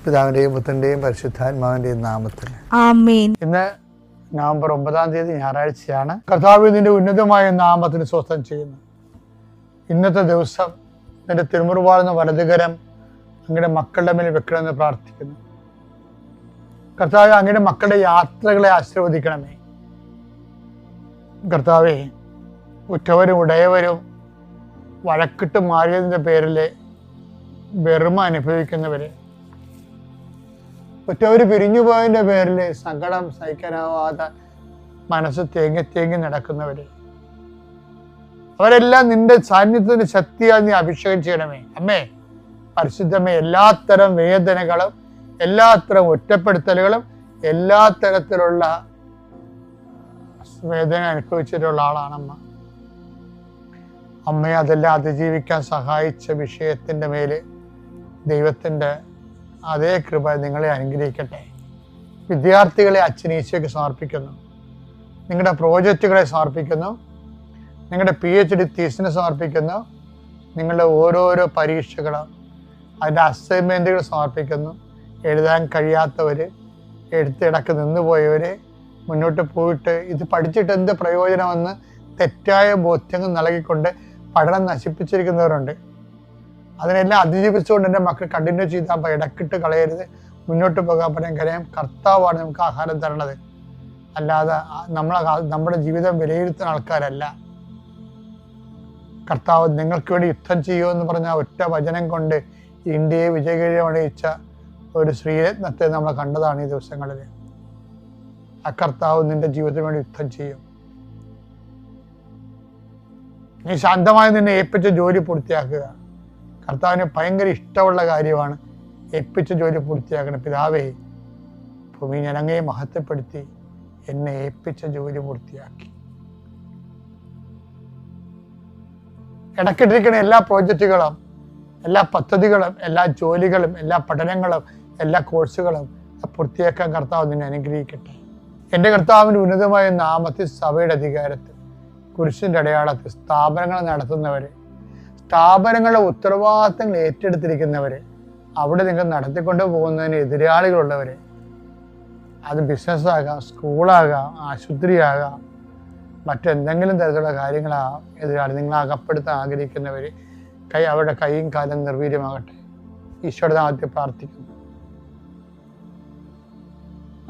പിതാവിൻ്റെയും പുത്രൻ്റെയും പരിശുദ്ധാത്മാവിൻ്റെയും നാമത്തിൽ ആമേൻ. ഇന്ന് നവംബർ 9 ഞായറാഴ്ചയാണ്. കർത്താവ് നിന്റെ ഉന്നതമായ നാമത്തിന് സ്വസ്ഥം ചെയ്യുന്നു. ഇന്നത്തെ ദിവസം നിന്റെ തിരുമുറുവാളുന്ന വലതുകരം അങ്ങയുടെ മക്കളുടെ മേൽ വെക്കണമെന്ന് പ്രാർത്ഥിക്കുന്നു. കർത്താവ് അങ്ങയുടെ മക്കളുടെ യാത്രകളെ ആശീർവദിക്കണമേ. കർത്താവെ, ഉറ്റവരും ഉടയവരും വഴക്കിട്ട് മാറിയതിൻ്റെ പേരിൽ വെറുമ അനുഭവിക്കുന്നവരെ, ഒറ്റവർ പിരിഞ്ഞുപോയതിൻ്റെ പേരിൽ സങ്കടം സഹിക്കാനാവാതെ മനസ്സ് തേങ്ങി നടക്കുന്നവരെ, അവരെല്ലാം നിന്റെ സാന്നിധ്യത്തിന് ശക്തിയാൽ നീ അഭിഷേകം ചെയ്യണമേ. അമ്മേ പരിശുദ്ധമേ, എല്ലാത്തരം വേദനകളും എല്ലാത്തരം ഒറ്റപ്പെടുത്തലുകളും എല്ലാ തരത്തിലുള്ള വേദന അനുഭവിച്ചിട്ടുള്ള ആളാണമ്മ. അമ്മയെ അതെല്ലാം അതിജീവിക്കാൻ സഹായിച്ച വിഷയത്തിൻ്റെ മേല് ദൈവത്തിൻ്റെ അതേ കൃപ നിങ്ങളെ അനുഗ്രഹിക്കട്ടെ. വിദ്യാർത്ഥികളെ അച്ഛനീശയ്ക്ക് സമർപ്പിക്കുന്നു. നിങ്ങളുടെ പ്രോജക്റ്റുകളെ സമർപ്പിക്കുന്നു. നിങ്ങളുടെ PhD തീസിനെ സമർപ്പിക്കുന്നു. നിങ്ങളുടെ ഓരോരോ പരീക്ഷകളും അതിൻ്റെ അസൈൻമെൻറ്റുകൾ സമർപ്പിക്കുന്നു. എഴുതാൻ കഴിയാത്തവർ, എഴുത്തിടക്ക് നിന്നുപോയവർ, മുന്നോട്ട് പോയിട്ട് ഇത് പഠിച്ചിട്ട് എന്ത് പ്രയോജനമെന്ന് തെറ്റായ ബോധ്യങ്ങൾ നൽകിക്കൊണ്ട് പഠനം നശിപ്പിച്ചിരിക്കുന്നവരുണ്ട്. അതിനെല്ലാം അതിജീവിച്ചുകൊണ്ട് എൻ്റെ മക്കൾ കണ്ടിന്യൂ ചെയ്താൽ ഇടക്കിട്ട് കളയരുത്, മുന്നോട്ട് പോകാൻ പറയാൻ കാര്യം കർത്താവാണ് നമുക്ക് ആഹാരം തരണത്, അല്ലാതെ നമ്മുടെ ജീവിതം വിലയിരുത്തുന്ന ആൾക്കാരല്ല. കർത്താവ് നിങ്ങൾക്ക് വേണ്ടി യുദ്ധം ചെയ്യുമെന്ന് പറഞ്ഞ ഒറ്റ വചനം കൊണ്ട് ഇന്ത്യയെ വിജയകരമണിയിച്ച ഒരു ശ്രീരത്നത്തെ നമ്മൾ കണ്ടതാണ് ഈ ദിവസങ്ങളിൽ. ആ കർത്താവ് നിന്റെ ജീവിതത്തിന് വേണ്ടി യുദ്ധം ചെയ്യും. നീ ശാന്തമായി നിന്നെ ഏൽപ്പിച്ച ജോലി പൂർത്തിയാക്കുക. കർത്താവിന് ഭയങ്കര ഇഷ്ടമുള്ള കാര്യമാണ് ഏൽപ്പിച്ച ജോലി പൂർത്തിയാക്കണം. പിതാവേ, ഭൂമി ഞാൻ അങ്ങയെ മഹത്വപ്പെടുത്തി എന്നെ ഏൽപ്പിച്ച ജോലി പൂർത്തിയാക്കി. ഇടയ്ക്കിട്ടിരിക്കുന്ന എല്ലാ പ്രോജക്റ്റുകളും, എല്ലാ പദ്ധതികളും, എല്ലാ ജോലികളും, എല്ലാ പഠനങ്ങളും, എല്ലാ കോഴ്സുകളും പൂർത്തിയാക്കാൻ കർത്താവ് നിന്നെ അനുഗ്രഹിക്കട്ടെ. എൻ്റെ കർത്താവിൻ്റെ ഉന്നതമായ നാമത്തിൽ, സഭയുടെ അധികാരത്തിൽ, കുരിശിൻ്റെ അടയാളത്തിൽ സ്ഥാപനങ്ങൾ നടത്തുന്നവർ, സ്ഥാപനങ്ങളുടെ ഉത്തരവാദിത്തങ്ങൾ ഏറ്റെടുത്തിരിക്കുന്നവർ, അവിടെ നിങ്ങൾ നടത്തിക്കൊണ്ട് പോകുന്നതിന് എതിരാളികളുള്ളവർ, അത് ബിസിനസ്സാകാം, സ്കൂളാകാം, ആശുപത്രിയാകാം, മറ്റെന്തെങ്കിലും തരത്തിലുള്ള കാര്യങ്ങളാകാം, എതിരാളി നിങ്ങൾ അകപ്പെടുത്താൻ ആഗ്രഹിക്കുന്നവർ, അവരുടെ കൈയും കാലം നിർവീര്യമാകട്ടെ. ഈശോയുടെ നാമത്തിൽ പ്രാർത്ഥിക്കുന്നു.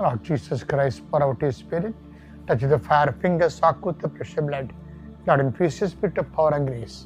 Lord Jesus Christ, pour out His Spirit, touch the fire fingers, soak with the precious blood. Lord, infuse His spirit of power and grace.